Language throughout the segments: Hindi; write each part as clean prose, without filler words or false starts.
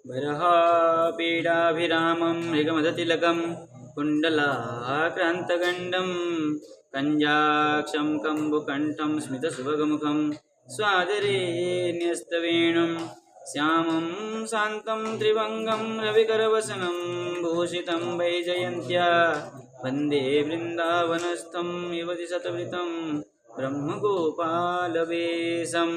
बरहापीडाभिरामं मृगमदतिलकं कुण्डलाक्रान्तगण्डं कञ्जाक्षं कम्बुकण्ठं स्मितसुभगमुखं स्वादरे न्यस्तवेणुं श्यामं शान्तं त्रिभङ्गं रविकरवसनं भूषितं वैजयन्त्या वन्दे वृन्दावनस्थं युवति शतवृतं ब्रह्मगोपालवेशम।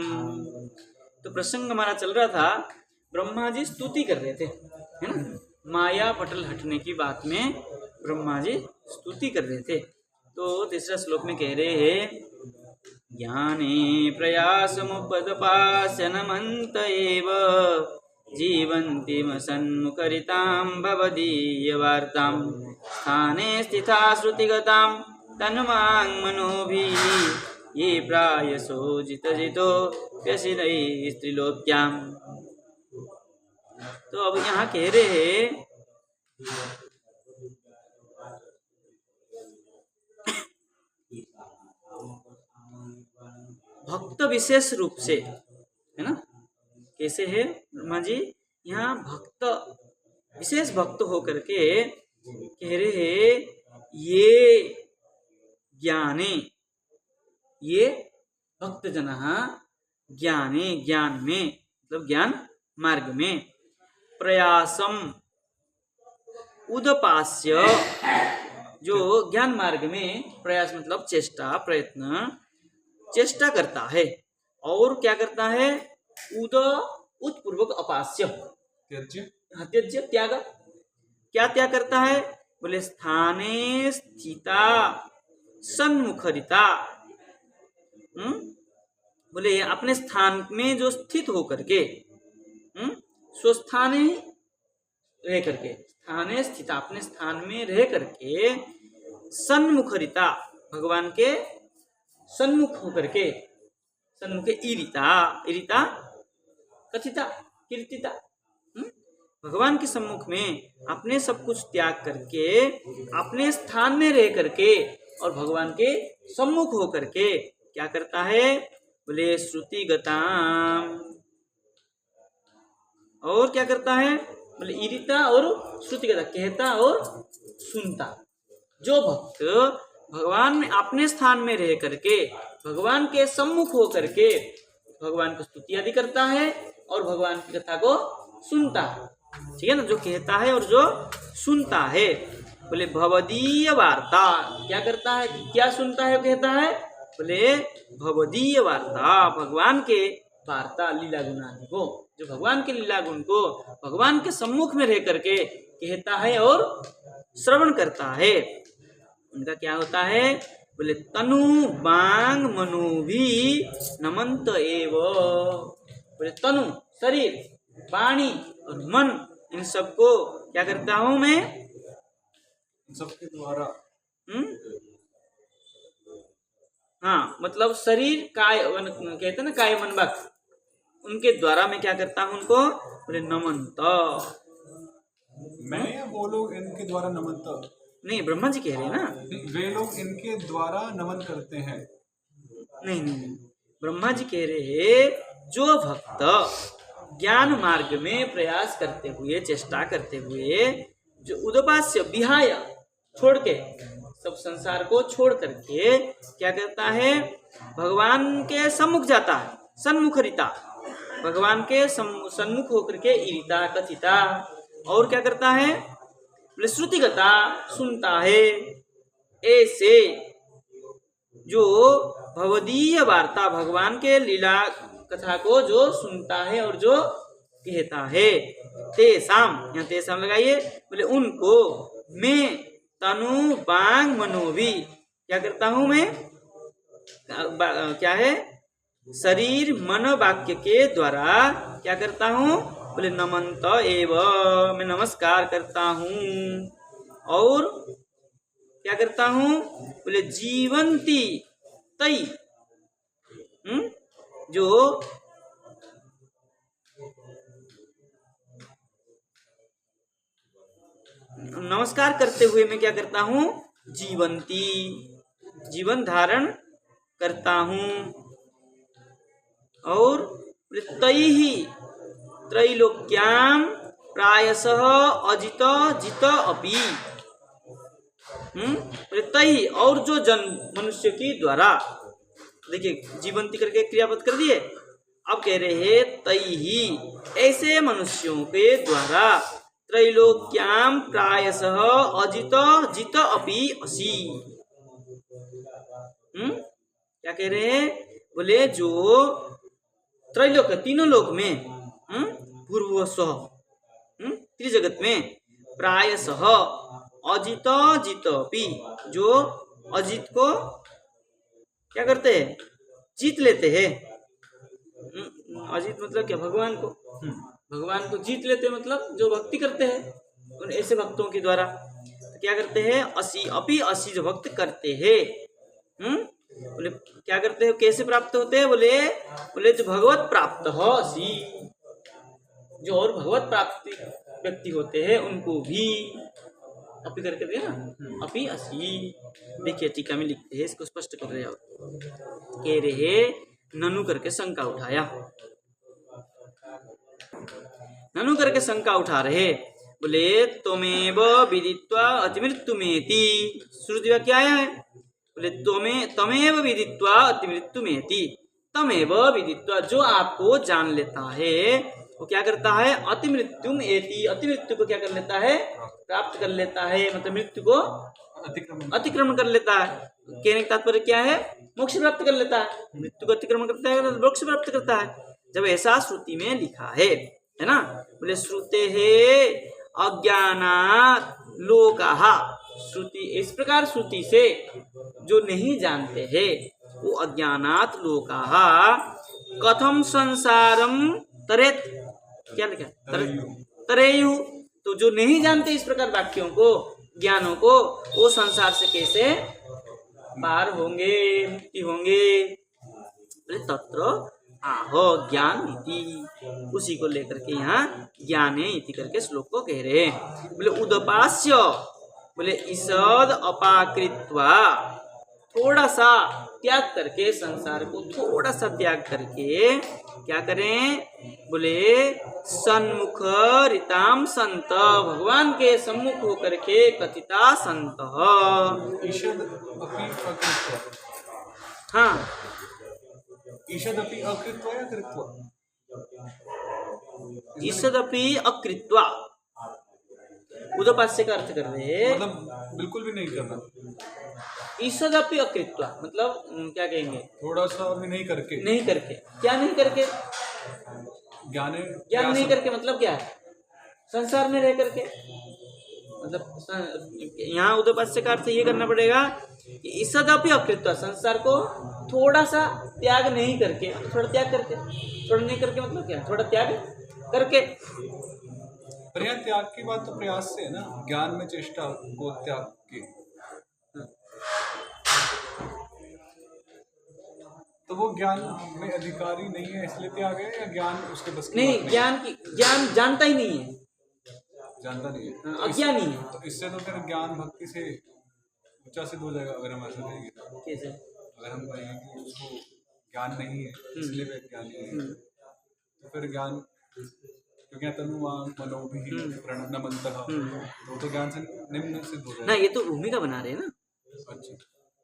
तो प्रसंग हमारा चल रहा था, ब्रह्मा जी स्तुति कर रहे थे, है ना। माया पटल हटने की बात में ब्रह्मा जी स्तुति कर रहे थे। तो तीसरा श्लोक में कह रहे हैं, ज्ञाने प्रयासमुपदपास्यनमन्त एव जीवन्तीम सन्मुखरितां भवदीयवार्तां स्थाने स्थिता श्रुतिगतां तन्मां मनोभिः ये प्रायसो जितो व्यसिनैः स्त्रीलोक्यां। तो अब यहाँ कह रहे हैं, भक्त विशेष रूप से, है ना, कैसे है ब्रह्मा जी यहाँ भक्त विशेष भक्त होकर के कह रहे हैं, ये ज्ञाने, ये भक्त जना ज्ञाने, ज्ञान में मतलब ज्ञान मार्ग में, प्रयासम उदपास्य, जो ज्ञान मार्ग में प्रयास मतलब चेष्टा, प्रयत्न, चेष्टा करता है और क्या करता है, उद उत्पूर्वक अपास्य, त्यज्य त्याग, क्या त्याग करता है, बोले स्थाने स्थिता सन्मुखरिता, बोले अपने स्थान में जो स्थित होकर के, स्वस्थाने रह करके, स्थाने स्थिता अपने स्थान में रह करके, सन्मुखरिता भगवान के सन्मुख होकर के, सन्मुखे ईरिता, ईरिता कथिता कीर्तिता, भगवान के सम्मुख में अपने सब कुछ त्याग करके, अपने स्थान में रह करके और भगवान के सम्मुख होकर के क्या करता है, बोले श्रुतिगताम, और क्या करता है, बोले ईरिता और श्रुतिगता, कहता और सुनता। जो भक्त भगवान में अपने स्थान में रह करके भगवान के सम्मुख होकर के भगवान को स्तुति आदि करता है और भगवान की कथा को सुनता है, ठीक है ना, जो कहता है और जो सुनता है, बोले भवदीय वार्ता, क्या करता है, क्या सुनता है, कहता है, बोले भवदीय वार्ता, भगवान के वार्ता लीला गुण आदि को, जो भगवान के लीला गुण को भगवान के सम्मुख में रह करके कहता है और श्रवण करता है, उनका क्या होता है, बोले तनु बांग मनु भी नमंत एव, बोले तनु शरीर, वाणी और मन, इन सबको क्या करता हूं मैं, सबके द्वारा, हाँ मतलब शरीर काय कहते हैं ना, काय मन वाक, उनके द्वारा मैं क्या करता हूं उनको, बोले नमंत, मैं या वो लोग इनके द्वारा नमन, नहीं ब्रह्मा जी कह रहे हैं ना, वे लोग इनके द्वारा नमन करते हैं, नहीं नहीं, ब्रह्मा जी कह रहे हैं, जो भक्त ज्ञान मार्ग में प्रयास करते हुए, चेष्टा करते हुए, जो उदपास्य विहाय छोड़ के, सब संसार को छोड़ करके क्या करता है, भगवान के सम्मुख जाता है, सन्मुखरिता, भगवान के सन्मुख होकर के ईरिता कथिता, और क्या करता है, बोले श्रुतिगता, सुनता है, ऐसे जो भवदीय वार्ता, भगवान के लीला कथा को जो सुनता है और जो कहता है, तेसाम, यहाँ तेसाम लगाइए, बोले उनको मैं तनु बांग मनो भी क्या करता हूं मैं, क्या है, शरीर मन वाक्य के द्वारा क्या करता हूं, बोले नमंत एव, मैं नमस्कार करता हूं, और क्या करता हूं, बोले जीवंती तई, जो नमस्कार करते हुए मैं क्या करता हूं, जीवंती, जीवन धारण करता हूं, और तई ही त्रैलोक्याम प्रायशः अजित जित अपि तई, और जो मनुष्य की द्वारा, देखिए जीवंती करके क्रियापद कर दिए। अब कह रहे हैं तई ही, ऐसे मनुष्यों के द्वारा त्रैलोक्याम प्रायशः अजित जित अपि असि। क्या कह रहे हैं? बोले जो त्रैलोक, तीनों लोक में, पूर्वस्व, त्रिजगत में, प्रायशः अजित जित अपि, जो अजित को क्या करते हैं? जीत लेते हैं। अजित मतलब क्या? भगवान को, भगवान को जीत लेते हैं, मतलब जो भक्ति करते हैं उन ऐसे भक्तों के द्वारा तो क्या करते हैं? असी अपि, असी जो भक्त करते हैं। बोले क्या करते हैं? कैसे प्राप्त होते हैं? बोले जो भगवत प्राप्त हो असी, जो और भगवत प्राप्ति व्यक्ति होते हैं उनको भी अपि करके दिया ना, अपि असी। देखिए टीका में लिखते हैं, इसको स्पष्ट कर रहे हो। कह रहे ननु करके शंका उठाया, ननु करके शंका उठा रहे। बोले त्वमेव विदित्वा अतिमृत्युमेति, श्रुति वाक्य आया है। बोले तमेव विदित्वा अतिमृत्युमेति, तमेव विदित्वा, जो आपको जान लेता है वो क्या करता है? अतिमृत्युम एति, अतिमृत्यु को क्या कर लेता है? प्राप्त कर लेता है, मतलब मृत्यु को अतिक्रमण कर लेता है। कहने का तात्पर्य क्या है? मोक्ष प्राप्त कर लेता है। मृत्यु को अतिक्रमण करता है, मोक्ष प्राप्त करता है, जब ऐसा श्रुति में लिखा है ना। बोले श्रुते है अज्ञानात् लोकाः, श्रुति इस प्रकार श्रुति से जो नहीं जानते हैं वो अज्ञानात् लोकाः कथम संसारम तरेत, क्या लिखा? तरेयु, तो जो नहीं जानते इस प्रकार वाक्यों को, ज्ञानों को, वो संसार से कैसे पार होंगे, मुक्ति होंगे? बोले तत्र आहो ज्ञान इति, उसी को लेकर के यहाँ ज्ञाने इति करके श्लोक को कह रहे हैं। बोले उदपास्य, बोले ईसद अपाकृत्वा, थोड़ा सा त्याग करके, संसार को थोड़ा सा त्याग करके क्या करें? बोले सन्मुख रिताम संत, भगवान के सम्मुख होकर के कथिता संत। हाँ, ईषदपि अकृत्वा या कृत्वा? ईषदपि अकृत्वा, उदपास्य का अर्थ कर रहे हैं, मतलब बिल्कुल भी नहीं करना। ईषदपि अकृत्वा मतलब क्या कहेंगे? थोड़ा सा भी नहीं करके। नहीं करके, क्या नहीं करके? ज्ञान नहीं करके मतलब क्या है? संसार में रह करके, मतलब यहाँ उदपास्य का अर्थ ये करना पड़ेगा कि ईषदपि अकृत्वा, संसार को थोड़ा सा त्याग नहीं करके, थोड़ा त्याग करके, थोड़ा नहीं करके मतलब क्या? थोड़ा त्याग करके। पर यहाँ त्याग की बात तो प्रयास से है ना, ज्ञान में चेष्टा को त्याग के, तो वो ज्ञान में अधिकारी नहीं है इसलिए त्याग है, या ज्ञान उसके बस की नहीं? ज्ञान जानता ही नहीं है, जानता नहीं है, अज्ञानी है। तो इससे तो फिर ज्ञान भक्ति से ऊंचा सिद्ध हो जाएगा। अगर हम ऐसा कहेंगे, कैसे? अगर हम कहेंगे कि उसको ज्ञान नहीं है इसलिए वे ज्ञानी है, तो फिर ज्ञान, क्योंकि तनुवां मनोभिः प्रणमन्तः, तो ज्ञान से निम्न सिद्ध हो जाएगा ना। ये तो भूमिका बना रहे हैं ना। अच्छा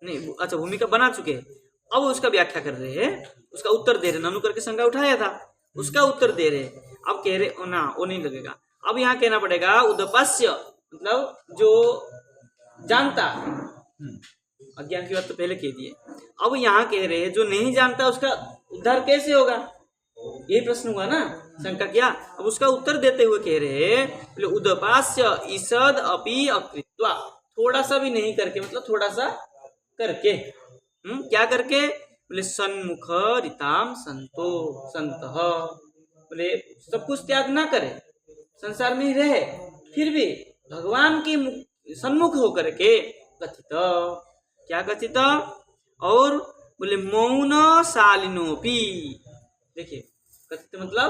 नहीं, अच्छा भूमिका बना चुके हैं, अब उसका व्याख्या कर रहे हैं, उसका उत्तर दे रहे। ननु करके शंका उठाया था, उसका उत्तर दे रहे। अब कह रहे ना, वो नहीं लगेगा। अब यहाँ कहना पड़ेगा उदपास्य, मतलब जो जानता, अज्ञान की बात तो पहले कह दिए। अब यहाँ कह रहे हैं जो नहीं जानता उसका उद्धार कैसे होगा? यही प्रश्न हुआ ना, शंका किया। अब उसका उत्तर देते हुए कह रहे हैं उदपास्य ईषद अपि अकृत्वा, थोड़ा सा भी नहीं करके, मतलब थोड़ा सा करके। क्या करके? बोले सन्मुख रिताम संतो संत, बोले सब कुछ त्याग ना करे, संसार में ही रहे, फिर भी भगवान के सन्मुख होकर के कथित, क्या कथित? और बोले मौन शालिनोपि, देखिए कथित मतलब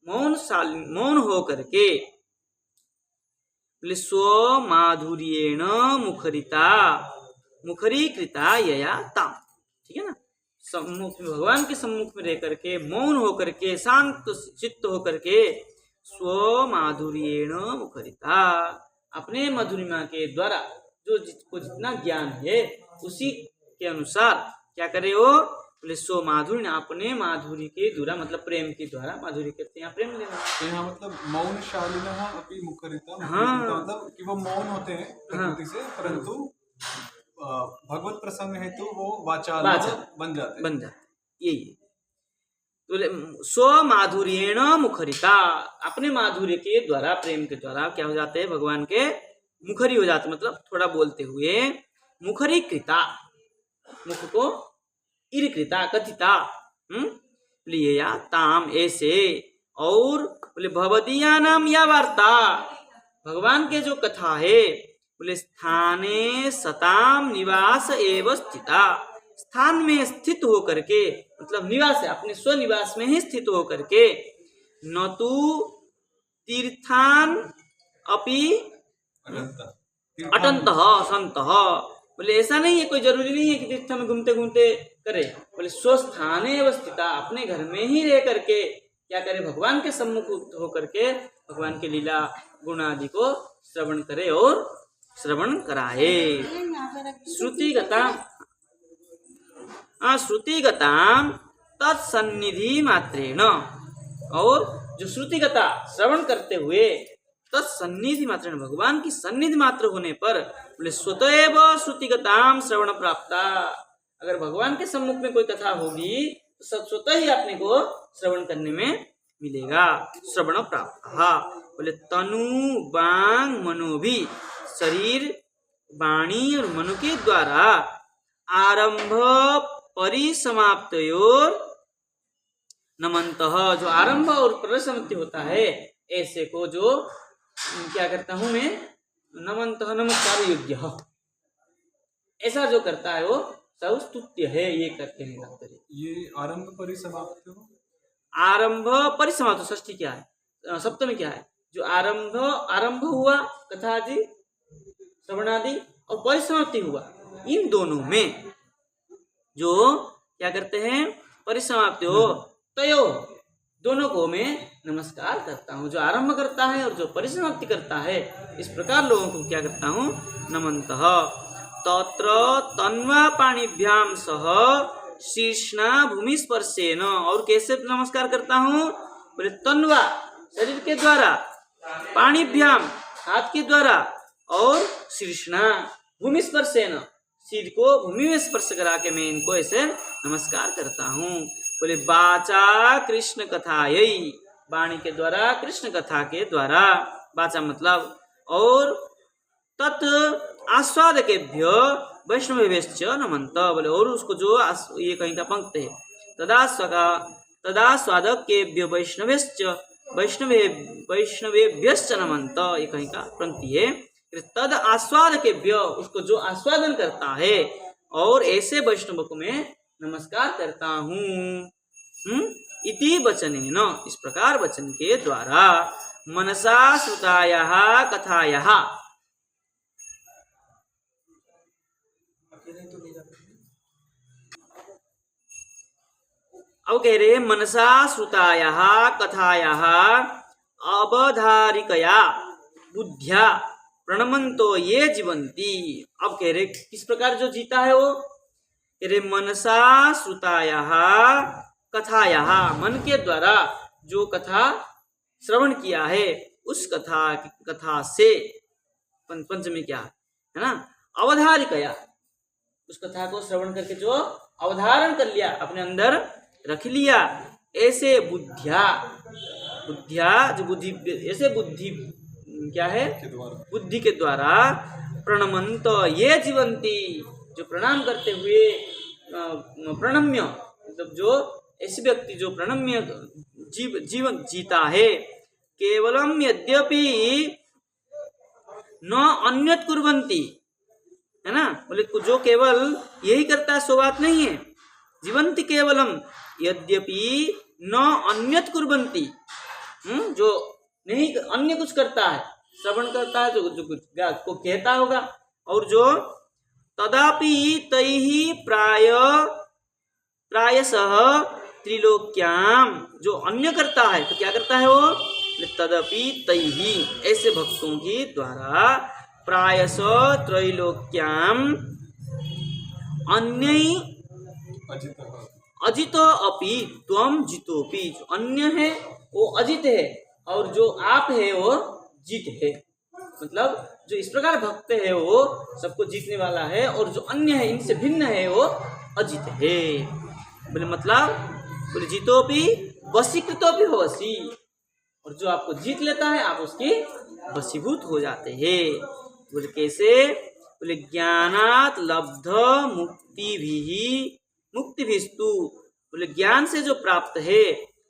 मौन हो करके, बोले स्व माधुर्येण मुखरीकृता यया ताम, ठीक है ना। सम्मुख, भगवान के सम्मुख में रह करके, मौन होकर के, शांत चित्त होकर के स्वमाधुर्येण मुखरिता, अपने मधुरिमा के द्वारा जो जिसको जितना ज्ञान है उसी के अनुसार क्या करे वो, बोले सो माधुर्य, अपने माधुरी के द्वारा, मतलब प्रेम के द्वारा, माधुरी कहते हैं प्रेम लेना। तो यहाँ मतलब मौन शालिनः अपि मुखरिता, हाँ। मतलब कि वो मौन होते हैं प्रकृति से, परंतु भगवत प्रसंग हेतु वो वाचाल बन जाते हैं। यही है। तो स्व माधुर्येण मुखरिता, अपने माधुर्य के द्वारा, प्रेम के द्वारा क्या हो जाते हैं, भगवान के मुखरी हो जाते, मतलब थोड़ा बोलते हुए, मुखरी कृता, मुख को इरकृता कथिता, लिए या ताम ऐसे, और बोले भवदीया नाम या वार्ता, भगवान के जो कथा है, बोले स्थाने सताम निवास एव स्थिता, स्थान में स्थित होकर के, मतलब निवास है, अपने स्वनिवास में ही स्थित होकर के, न तो तीर्थान अपि अटंतः संतः, बोले ऐसा नहीं है, कोई जरूरी नहीं है कि तीर्थ में घूमते घूमते करे, बोले स्वस्थाने अवस्थिता, अपने घर में ही रह करके क्या करे, भगवान के सम्मुख होकर के भगवान के लीला गुण आदि को श्रवण करे और श्रवण कराए। श्रुतिगताम तत्सन्निधि मात्रेण, और जो श्रुतिगता श्रवण करते हुए तत्सन्निधि मात्रेण, भगवान की सन्निधि मात्र होने पर, बोले स्वतएव श्रुतिगताम श्रवण प्राप्ता, अगर भगवान के सम्मुख में कोई कथा होगी तो सब स्वतः ही अपने को श्रवण करने में मिलेगा, श्रवण प्राप्त। बोले तनु वांग मनो भी, शरीर वाणी और मनो के द्वारा आरंभ परिसमाप्तयोर नमन्तः, जो आरंभ और परिसमाप्ति होता है ऐसे को जो क्या करता हूं मैं, नमन्तः नमस्कार योग्य, ऐसा जो करता है वो सब स्तुत्य है, ये करते हैं तात्पर्य। ये आरंभ परिसमाप्ति हो, आरंभ परिसमाप्ति षष्ठी क्या है, सप्तमी क्या है, जो आरंभ हुआ कथा आदि श्रवण आदि और परिसमाप्ति हुआ, इन दोनों में जो क्या करते हैं, परिसमाप्ति हो, तयो दोनों को मैं नमस्कार करता हूँ, जो आरंभ करता है और जो परिसमाप्ति करता है, इस प्रकार लोगों को क्या करता हूँ, नमन्तः। तत्र तन्वा पाणिभ्याम सह शीर्षना भूमि स्पर्शेन, और कैसे नमस्कार करता हूँ, बोले तन्वा शरीर के द्वारा, पाणिभ्याम हाथ के द्वारा, और शीर्षना भूमि स्पर्शेन, सिर को भूमि में स्पर्श करा के मैं इनको ऐसे नमस्कार करता हूँ। बोले वाचा कृष्ण कथा, यही वाणी के द्वारा, कृष्ण कथा के द्वारा, वाचा मतलब, और तत् आस्वादकेभ्य वैष्णवेभ्यश्च नमन्त, बोले और उसको जो ये कहीं का पंक्ति है, तदास्वादकेभ्य वैष्णवेभ्यश्च नमन्त, ये कहीं का पंक्ति है। तद आस्वादकेभ्य, उसको जो आस्वादन करता है, और ऐसे वैष्णव को मैं नमस्कार करता हूँ। इति वचनेन, इस प्रकार वचन के द्वारा, मनसा श्रुतायाः कथायाः, अब कह रहे मनसा श्रुतायाः कथायाः अवधारिकया बुद्ध्या प्रणमन्तो ये जीवन्ति। अब कह रहे किस प्रकार जो जीता है वो, कह रहे मनसा श्रुतायाः कथायाः, मन के द्वारा जो कथा श्रवण किया है, उस कथा से, पंचमी क्या है ना, अवधारिकया, उस कथा को श्रवण करके जो अवधारण कर लिया, अपने अंदर रख लिया, ऐसे बुद्धिया जो बुद्धि, ऐसे बुद्धि क्या है, बुद्धि के द्वारा, प्रणमंत ये जीवंती, जो प्रणाम करते हुए, प्रणम्य मतलब जो ऐसे व्यक्ति जो प्रणम्य जीवन जीता है, केवलम यद्यपि न अन्यत कुर्वन्ति, है ना, बोले जो केवल यही करता है सो बात नहीं है, जीवंती केवलम यद्यपि न अन्यत कुर्वन्ति, जो नहीं अन्य कुछ करता है, श्रवण करता है, जो कुछ को कहता होगा, और जो तदापि तैहि प्रायशः त्रिलोक्याम, जो अन्य करता है तो क्या करता है वो, तदपि तैहि, ऐसे भक्तों के द्वारा प्रायश त्रैलोक्याम अन्य अजित अपि त्वम जितोपि, जो अन्य है वो अजित है और जो आप है वो जीत है। मतलब जो इस प्रकार भक्त है वो सबको जीतने वाला है, और जो अन्य है इनसे भिन्न है वो अजित है। बोले मतलब, बोले जीतोपि वशीकृतोपि भवसि, और जो आपको जीत लेता है आप उसके वशीभूत हो जाते हैं। बोले कैसे? बोले ज्ञानात् लब्ध मुक्तिभिस्तु, बोले ज्ञान से जो प्राप्त है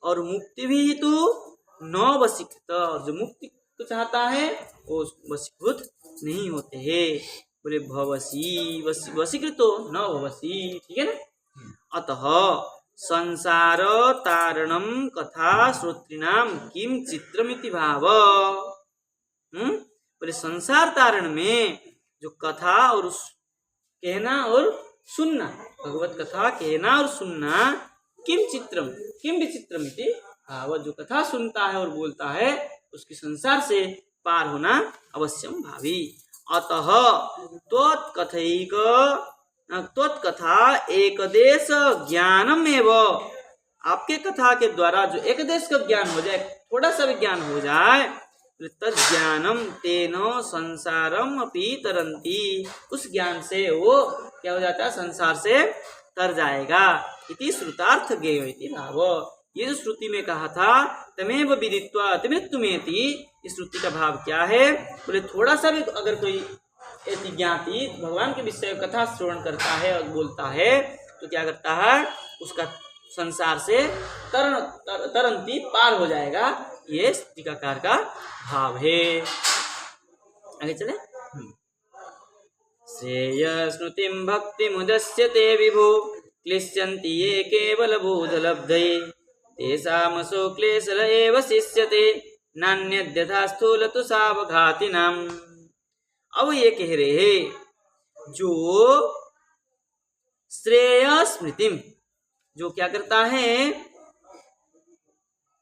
और मुक्ति भी तो न वशीकृत, और जो मुक्ति को चाहता है वो वशीभूत नहीं होते हैं। बोले भवसी वशीकृतो न भवसी, ठीक है ना। अतः संसार तारणम कथा श्रोतृणाम किम चित्रमिति भाव। बोले संसार तारण में जो कथा और कहना और सुनना, भगवत कथा कहना और सुनना, किम विचित्रम इति भाव, जो कथा सुनता है और बोलता है उसकी संसार से पार होना अवश्यम भावी। अतः त्वत्कथा एकदेश ज्ञानम एवं, आपके कथा के द्वारा जो एक देश का ज्ञान हो जाए, थोड़ा सा भी ज्ञान हो जाए, तद ज्ञानम तेन संसारम अपि तरंती, उस ज्ञान से वो क्या हो जाता है, संसार से तर जाएगा। इति श्रुतार्थ ज्ञेयो इति भाव, ये जो श्रुति में कहा था तमेव विदित्वा तमेत्तुमेति, इस श्रुति का भाव क्या है? बोले थोड़ा सा भी अगर कोई ऐसी ज्ञाति भगवान के विषय कथा श्रवण करता है और बोलता है तो क्या करता है, उसका संसार से तरंती पार हो जाएगा। ये टीकाकार का भाव है। आगे चले। श्रेय स्मृतिम भक्ति मुदस्यते विभु क्लिश्यन्ति ये केवल बोधलब्धये तेषामसो क्लेशल एव शिष्यते नान्यद्यथा स्थूल तु सावघातिनाम। अब ये कह रहे हैं जो श्रेय स्मृतिम, जो क्या करता है,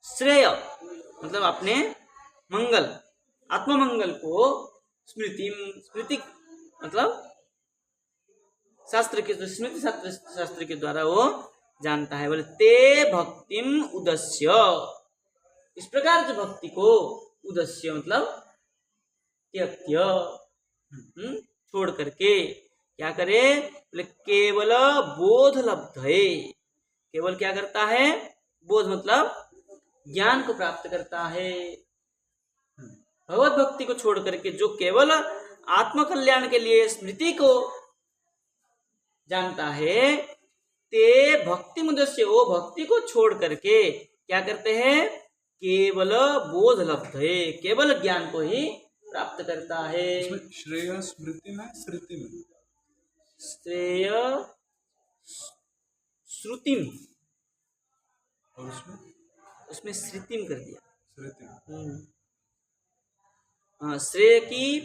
श्रेय मतलब अपने मंगल, आत्ममंगल को स्मृति मतलब शास्त्र के, स्मृति शास्त्र के द्वारा वो जानता है। बोले ते भक्तिम उदस्य, इस प्रकार जो भक्ति को उदस्य मतलब त्यक्त्य, छोड़ करके क्या करे, बोले केवल बोध लब्ध है, केवल क्या करता है, बोध मतलब ज्ञान को प्राप्त करता है। भगवत भक्ति को छोड़ करके जो केवल आत्म कल्याण के लिए स्मृति को जानता है, ते भक्ति मुदस्य, वो भक्ति को छोड़ करके क्या करते हैं, केवल बोध लब्ध है, केवल ज्ञान को ही प्राप्त करता है। श्रेय स्मृति में श्रुति में, श्रेय श्रुतिम, और उसमें श्रुतिम कर दिया। श्रुति श्रेय की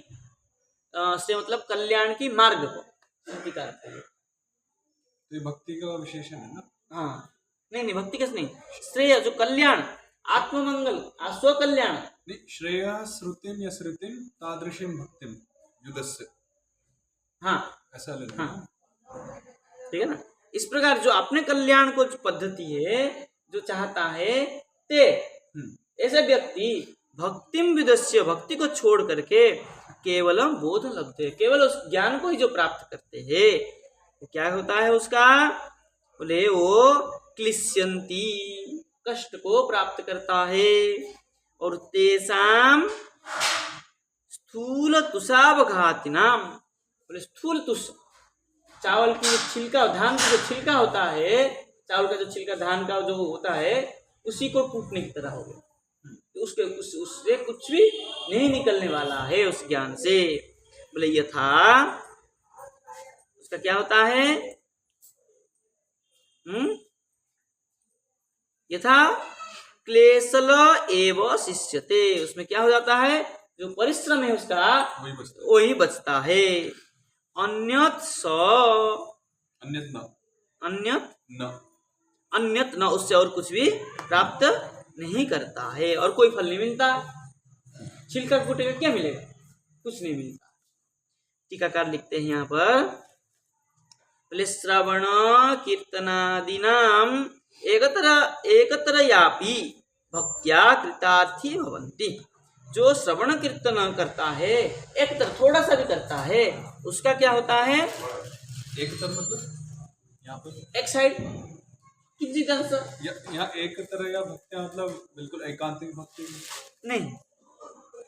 श्रेय मतलब कल्याण की मार्ग को श्रुति का अर्थ है। तो ये भक्ति का विशेषण है ना। हाँ, नहीं भक्ति का नहीं, श्रेय जो कल्याण, आत्ममंगल, स्वकल्याण। नहीं, श्रेय श्रुतिम या श्रुतिम तादृशीम भक्तिम युदस्य, हाँ ऐसा लेना। हाँ, ठीक है ना। इस प्रकार जो अपने कल्याण को जो पद्धति है, जो चाहता है, ते ऐसे व्यक्ति भक्तिम विदस्य, भक्ति को छोड़ करके केवलम बोध लब्धे, केवल उस ज्ञान को ही जो प्राप्त करते हैं, तो क्या होता है उसका, बोले वो क्लिश्यन्ति, कष्ट को प्राप्त करता है। और तेसाम स्थूल तुषावघातिनाम, बोले स्थूल तुष, चावल की जो छिलका, धान की जो छिलका होता है, चावल का जो छिलका धान का जो होता है, उसी को टूटने की तरह हो गया, उससे कुछ भी नहीं निकलने वाला है उस ज्ञान से। बोले यथा, उसका क्या होता है, यथा क्लेशल एव शिष्यते, उसमें क्या हो जाता है, जो परिश्रम है उसका वही बचता है। अन्यत अन्यत न, अन्यत न, उससे और कुछ भी प्राप्त नहीं करता है और कोई फल नहीं मिलता। छिलका कूटेगा क्या मिलेगा? कुछ नहीं मिलता। टीकाकार लिखते हैं यहाँ पर, बोले श्रवण कीर्तनादीनाम एकत्रयापि भक्त्या कृतार्थी भवन्ति। जो श्रवण कीर्तन करता है, एक तरह थोड़ा सा भी करता है, उसका क्या होता है? एक तरह मतलब यहाँ पर एक साइड किंचित अंश यहाँ एक तरह या भक्ति मतलब बिल्कुल एकांतिक भक्ति नहीं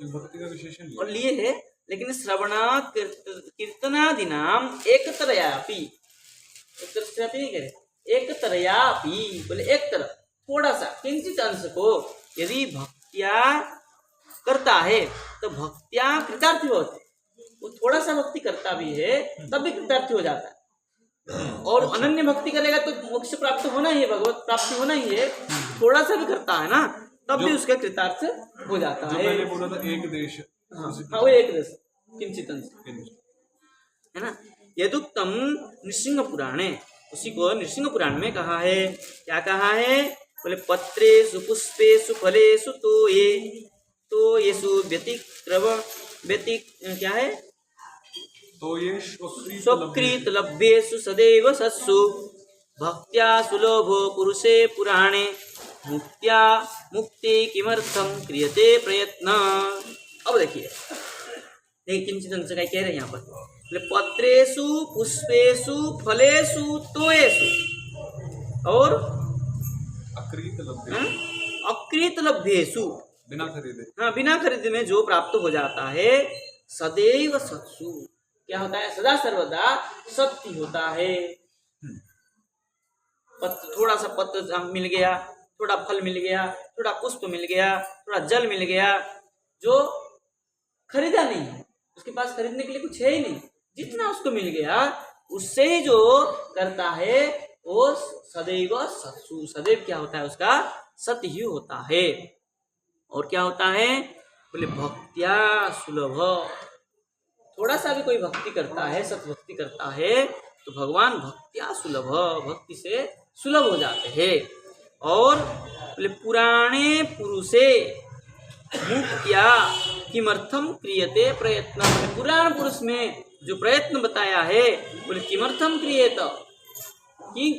भक्ति का विशेषण और लिए है, लेकिन श्रवण कीर्तनादीनाम एकत्रयापि, एक तरह से नहीं कह रहे, एकत्रयापि बोले एक तरह थोड़ा सा किंचित अंश को यदि भक्तिया करता है तो भक्तिया कृतार्थी होते। वो थोड़ा सा भक्ति करता भी है तब भी कृतार्थी हो जाता है। और अनन्य भक्ति करेगा तो मोक्ष प्राप्त होना ही है, भगवत प्राप्ति होना ही है। थोड़ा सा भी करता है ना तब भी उसका कृतार्थ हो जाता है। मैंने बोला था एक देश, हाँ वो एक देश किंचित अंश है ना। यदुक्तम नृसिंह पुराणे, उसी को नृसिंह पुराण में कहा है। क्या कहा है? बोले पत्रेषु पुष्पेषु फलेषु तो येषु क्या है? तो ये स्वकृत लभ्येषु सदैव सत्सु भक्त्या सुलभो पुरुषे पुराणे मुक्ति किमर्थम क्रियते प्रयत्न। अब देखिए किंचित अंश का कह रहे हैं यहाँ पर, पत्रेषु पुष्पेषु फलेषु तोयेषु और अकृत लभ्येषु, बिना खरीदे, हाँ बिना खरीदे में जो प्राप्त हो जाता है, सदैव सत्सु क्या होता है? सदा सर्वदा सत्य होता है। थोड़ा सा पत्र मिल गया, थोड़ा फल मिल गया, थोड़ा पुष्प मिल गया, थोड़ा जल मिल गया, जो खरीदा नहीं है, उसके पास खरीदने के लिए कुछ है ही नहीं, जितना उसको मिल गया उससे ही जो करता है वो सदैव सत्सु, सदैव क्या होता है? उसका सत्य ही होता है। और क्या होता है? बोले भक्त्या सुलभ, थोड़ा सा भी कोई भक्ति करता है, सत्य भक्ति करता है तो भगवान भक्त्या सुलभ, भक्ति से सुलभ हो जाते हैं। और बोले पुराणे पुरुषे मुक्त्या किमर्थम क्रियते प्रयत्न, पुराण पुरुष में जो प्रयत्न बताया है, बोले किमर्थम क्रियेत,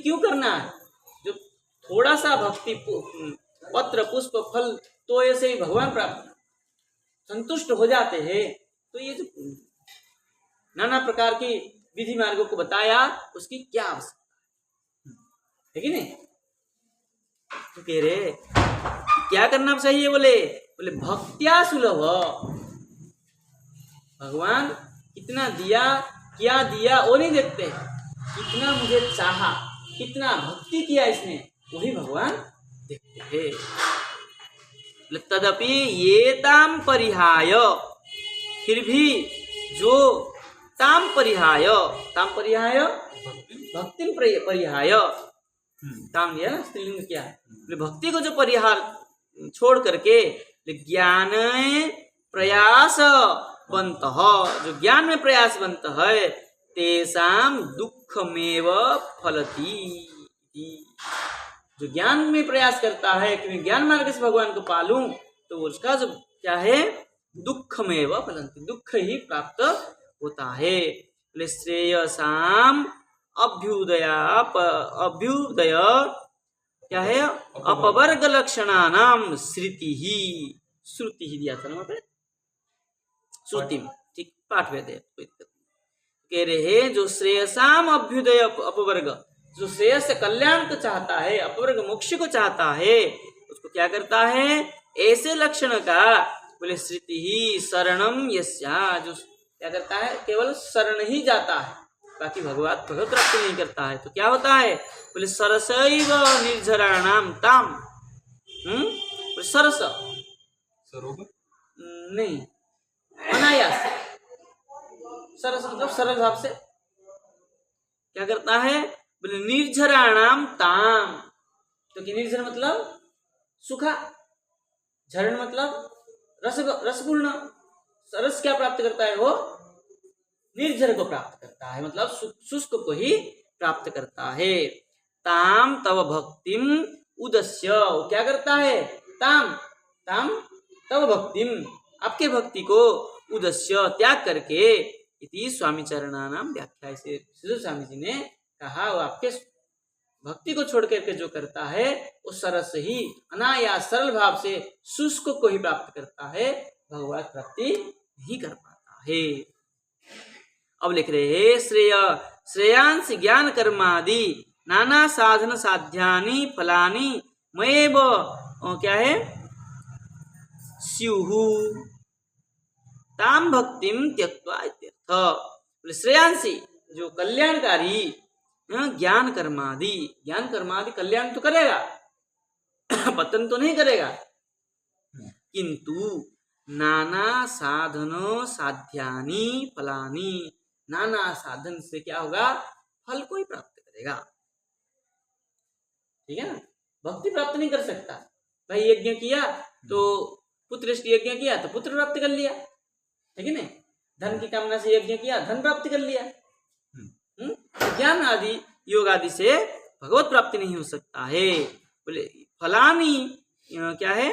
क्यों करना है? जो थोड़ा सा भक्ति पत्र पुष्प फल तो ऐसे ही भगवान प्राप्त संतुष्ट हो जाते हैं। तो ये जो नाना प्रकार की विधि मार्गों को बताया, उसकी क्या आवश्यकता है कि नहीं? तो कह रहे क्या करना चाहिए? बोले भक्त्या सुलभ, भगवान कितना दिया, क्या दिया वो नहीं देखते, कितना मुझे चाहा, कितना भक्ति किया इसने, वही भगवान देखते हैं। तदपि ये ताम परिहाय, फिर भी जो ताम परिहाय भक्ति परिहाय, ताम दिया ना स्त्रीलिंग क्या है? भक्ति को जो परिहार छोड़ करके ज्ञान प्रयास बनत, जो ज्ञान में प्रयास बनत है, तेसाम दुखमेव फलती। जो ज्ञान में प्रयास करता है कि मैं ज्ञान मार्ग से भगवान को पालूं, तो उसका जो क्या है? दुखमेव फलती, दुख ही प्राप्त होता है। श्रेयसाम अभ्युदय क्या है? अपवर्ग लक्षणानाम श्रुति ही दिया था ना पे, श्रुति में ठीक पाठ वेद है, कह रहे हैं जो श्रेयसाम अभ्युदय अपवर्ग, जो श्रेयस से कल्याण को चाहता है, अपवर्ग मोक्ष को चाहता है, उसको क्या करता है? ऐसे लक्षण का बोले श्रुति ही शरणम यस्या, जो क्या करता है? केवल शरण ही जाता है, बाकी भगवत प्राप्ति नहीं करता है। तो क्या होता है? बोले सरसैव निर्झराणाम ताम, सरस सरोवर नहीं, अनायास, सरस मतलब सरल भाव से क्या करता है? बोले निर्झराणाम ताम, क्योंकि निर्झर मतलब सूखा, झरण मतलब रसपूर्ण, रस क्या प्राप्त करता है? वो निर्झर को प्राप्त करता है, मतलब शुष्क को ही प्राप्त करता है। ताम तव भक्तिम उदस्य, वो क्या करता है? ताम ताम तव भक्तिम, आपके भक्ति को उदस्य त्याग करके, इति स्वामी चरणानाम व्याख्या, से स्वामी जी ने कहा वो आपके भक्ति को छोड़ करके जो करता है वो सरस ही अनायास सरल भाव से शुष्क को ही प्राप्त करता है, भगवत प्राप्ति नहीं कर पाता है। अब लिख रहे हैं श्रेय श्रेयांश ज्ञान कर्मादि नाना साधन साध्यानि फलानि मयेव क्या है स्युहु ताम भक्तिम त्यक्त्वा इत्यर्थ। बोले श्रेयांसी जो कल्याणकारी ज्ञान कर्मादि कल्याण तो करेगा पतन तो नहीं करेगा, किंतु नाना साधन साध्यानि फलानि, नाना साधन से क्या होगा फल को ही प्राप्त करेगा। ठीक है ना, भक्ति प्राप्त नहीं कर सकता। भाई यज्ञ किया तो पुत्र यज्ञ किया तो पुत्र प्राप्त कर लिया, ठीक है ना, धन की कामना से यज्ञ किया धन प्राप्त कर लिया। ज्ञान आदि योग आदि से भगवत प्राप्ति नहीं हो सकता है। बोले फलानी क्या है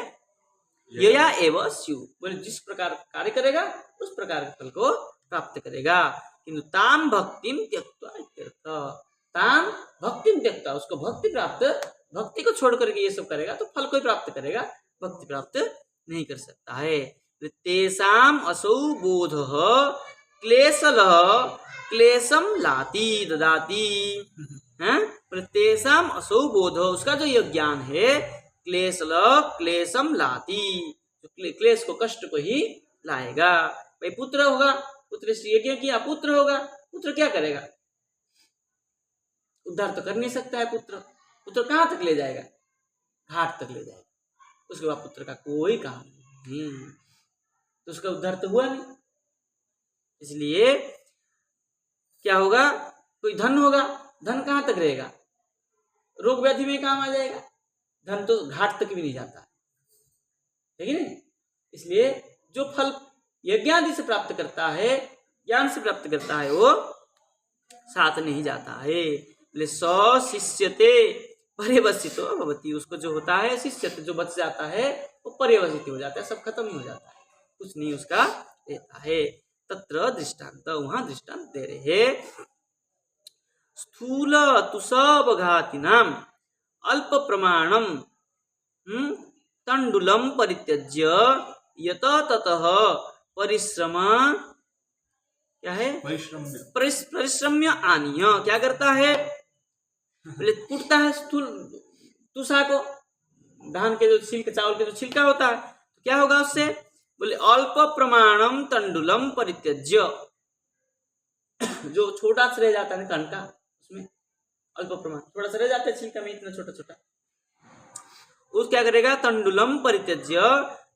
यया एवं स्यु, बोले जिस प्रकार कार्य करेगा उस प्रकार के फल को प्राप्त करेगा। किंतु ताम भक्तिम त्यक्त्वा इत्यर्थ, ताम भक्तिम त्यक्त्वा, उसको भक्ति प्राप्त, भक्ति को छोड़ करके ये सब करेगा तो फल को ही प्राप्त करेगा, भक्ति प्राप्त नहीं कर सकता है। तेषाम असौ बोधः क्लेशलः क्लेशम लाती ददाती, तेषाम असौ बोध, उसका जो ये ज्ञान है क्लेशलः क्लेशम लाती, क्लेश को कष्ट को ही लाएगा। भाई पुत्र होगा, पुत्र से यज्ञ किया पुत्र होगा, पुत्र क्या करेगा, उद्धार तो कर नहीं सकता है। पुत्र कहाँ तक ले जाएगा, घाट तक ले जाएगा, उसके बाद पुत्र का कोई काम नहीं, तो उसका उद्धार तो हुआ नहीं। इसलिए क्या होगा, कोई धन होगा, धन कहाँ तक रहेगा, रोग व्याधि में काम आ जाएगा, धन तो घाट तक भी नहीं जाता, ठीक है ना। इसलिए जो फल यज्ञादि से प्राप्त करता है, ज्ञान से प्राप्त करता है, वो साथ नहीं जाता है। शिष्यते पर्यवसितो भवति, उसको जो होता है शिष्यते जो बच जाता है वो पर्यवसित हो जाता है, सब खत्म ही हो जाता है, कुछ नहीं उसका रहता है। तत्र दृष्टांत, वहां दृष्टांत दे रहे हैं, स्थूल तुषावघातिनाम अल्प प्रमाणम तंडुलम परित्यज्य यत ततः परिश्रम क्या है परिश्रम्य आनीय, क्या करता है, बोले कूटता है स्थूल तुषा को, धान के जो छिलका, चावल के जो छिलका होता है, तो क्या होगा उससे, बोले अल्प प्रमाणम तंडुलम परित्यज्य, जो छोटा सा रह जाता है कणका, उसमें अल्प प्रमाण थोड़ा सा रह जाता है छिलका में, इतना छोटा छोटा, उस क्या करेगा, तंडुलम परित्यज्य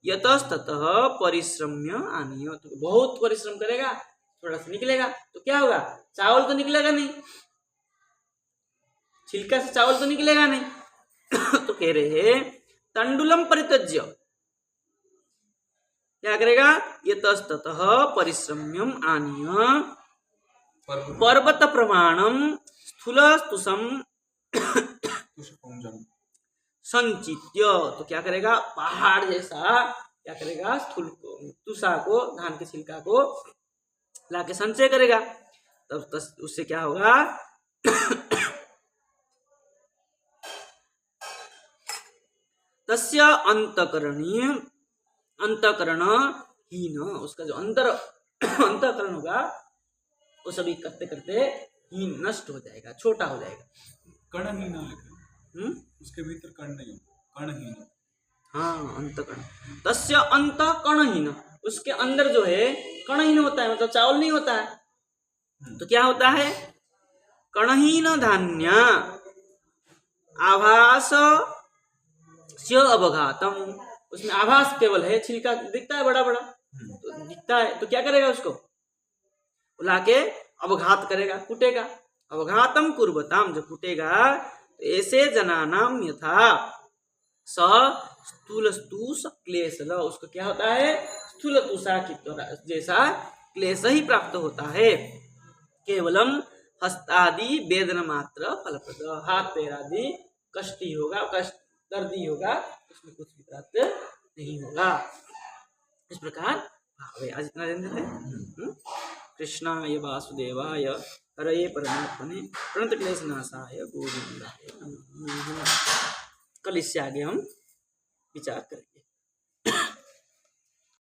यतस्ततः परिश्रम्य आनीय, तो बहुत परिश्रम करेगा, थोड़ा सा निकलेगा तो क्या होगा, चावल तो निकलेगा नहीं, छिलका से चावल तो निकलेगा नहीं। तो कह रहे हैं तंडुलम परित्यज्य क्या करेगा, यतस्ततः परिश्रम्यम आनीय पर्वत प्रमाणम स्थूल तुषम संचित्य, तो क्या करेगा, पहाड़ जैसा क्या करेगा, स्थूल तुषा को, धान के छिलका को लाके संचय करेगा, तब उससे क्या होगा, तस्य अंतकरण हीन, उसका जो अंतकरण होगा वो सभी करते करते हीन नष्ट हो जाएगा, छोटा हो जाएगा। कर्णहीन उसके भीतर कर्ण नहीं, कर्णहीन, हाँ अंतकरण, तस्य अंतकरणहीन, उसके अंदर जो है कर्णहीन होता है, मतलब चावल नहीं होता है, तो क्या होता है, कर्णहीन धान्य आभास से अवघातम, उसमें आभास केवल है, छिलका दिखता है बड़ा बड़ा, तो दिखता है, तो क्या करेगा, उसको लाके अवघात करेगा, कूटेगा, अवघातम कुर्वताम, जो कूटेगा, तो ऐसे जनानाम यथा स स्थूल स्तूष क्लेशल, उसको क्या होता है, स्थूल तुषा की जैसा क्लेश ही प्राप्त होता है, केवलम हस्तादि वेदन मात्र फलप्रद, हाथ पैर आदि कष्टी होगा, कष्ट दर्दी होगा, उसमें कुछ भी प्राप्त नहीं होगा। इस प्रकार भाव है। आज इतना जान देते हैं। कृष्णाय वासुदेवाय हरये परमात्मने प्रणत क्लेश नाशाय गोविंदाय नमः। कल इससे आगे हम विचार करेंगे।